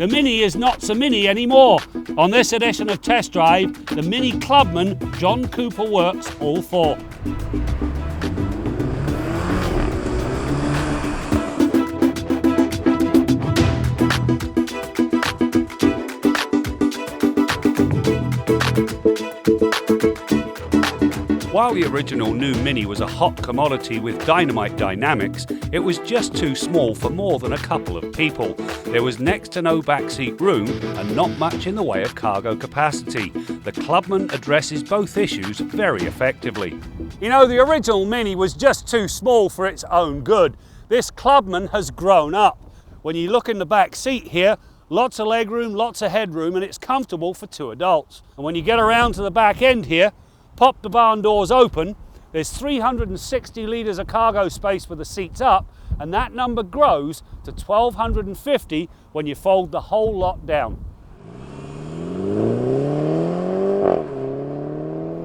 The Mini is not so mini anymore. On this edition of Test Drive, the Mini Clubman John Cooper Works All 4. While the original new Mini was a hot commodity with dynamite dynamics, it was just too small for more than a couple of people. There was next to no backseat room and not much in the way of cargo capacity. The Clubman addresses both issues very effectively. You know, the original Mini was just too small for its own good. This Clubman has grown up. When you look in the back seat here, lots of legroom, lots of headroom, and it's comfortable for 2 adults. And when you get around to the back end here, pop the barn doors open, there's 360 litres of cargo space with the seats up, and that number grows to 1,250 when you fold the whole lot down.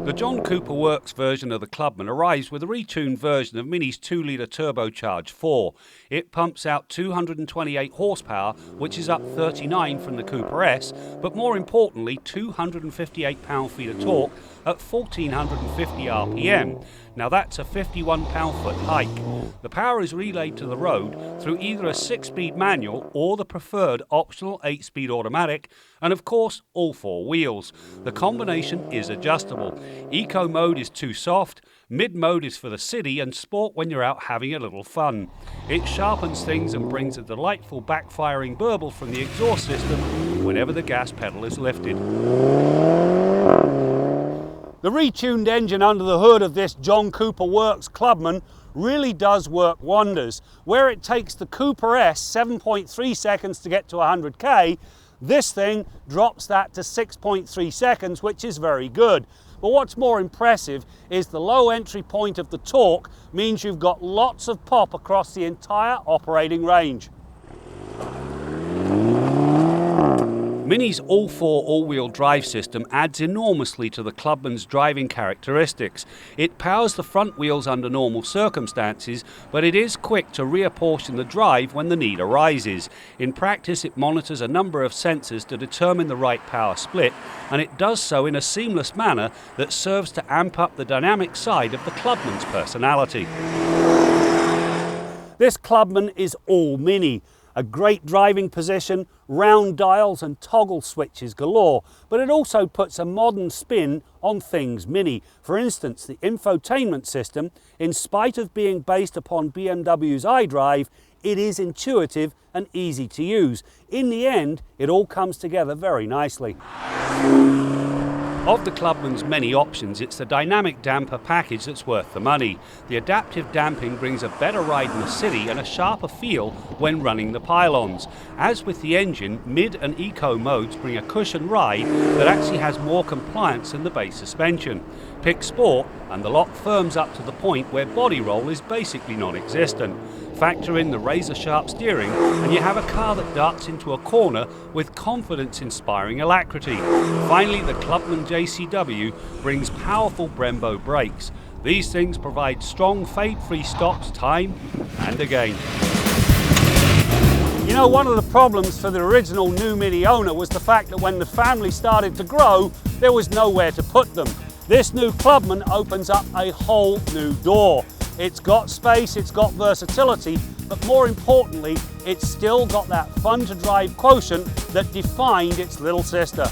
The John Cooper Works version of the Clubman arrives with a retuned version of Mini's 2-litre turbocharged 4. It pumps out 228 horsepower, which is up 39 from the Cooper S, but more importantly 258 pound-feet of torque at 1,450 RPM. Now that's a 51 pound-foot hike. The power is relayed to the road through either a 6-speed manual or the preferred optional 8-speed automatic, and of course all 4 wheels. The combination is adjustable. Eco mode is too soft, mid mode is for the city, and sport when you're out having a little fun. It sharpens things and brings a delightful backfiring burble from the exhaust system whenever the gas pedal is lifted. The retuned engine under the hood of this John Cooper Works Clubman really does work wonders. Where it takes the Cooper S 7.3 seconds to get to 100k, this thing drops that to 6.3 seconds, which is very good. But what's more impressive is the low entry point of the torque means you've got lots of pop across the entire operating range. Mini's all-4 all-wheel drive system adds enormously to the Clubman's driving characteristics. It powers the front wheels under normal circumstances, but it is quick to reapportion the drive when the need arises. In practice, it monitors a number of sensors to determine the right power split, and it does so in a seamless manner that serves to amp up the dynamic side of the Clubman's personality. This Clubman is all Mini. A great driving position, round dials and toggle switches galore, but it also puts a modern spin on things Mini. For instance, the infotainment system, in spite of being based upon BMW's iDrive, it is intuitive and easy to use. In the end, it all comes together very nicely. Of the Clubman's many options, it's the dynamic damper package that's worth the money. The adaptive damping brings a better ride in the city and a sharper feel when running the pylons. As with the engine, mid and eco modes bring a cushion ride that actually has more compliance than the base suspension. Pick Sport and the lot firms up to the point where body roll is basically non-existent. Factor in the razor-sharp steering and you have a car that darts into a corner with confidence-inspiring alacrity. Finally, the Clubman JCW brings powerful Brembo brakes. These things provide strong fade-free stops time and again. You know, one of the problems for the original new Mini owner was the fact that when the family started to grow, there was nowhere to put them. This new Clubman opens up a whole new door. It's got space, it's got versatility, but more importantly, it's still got that fun to drive quotient that defined its little sister.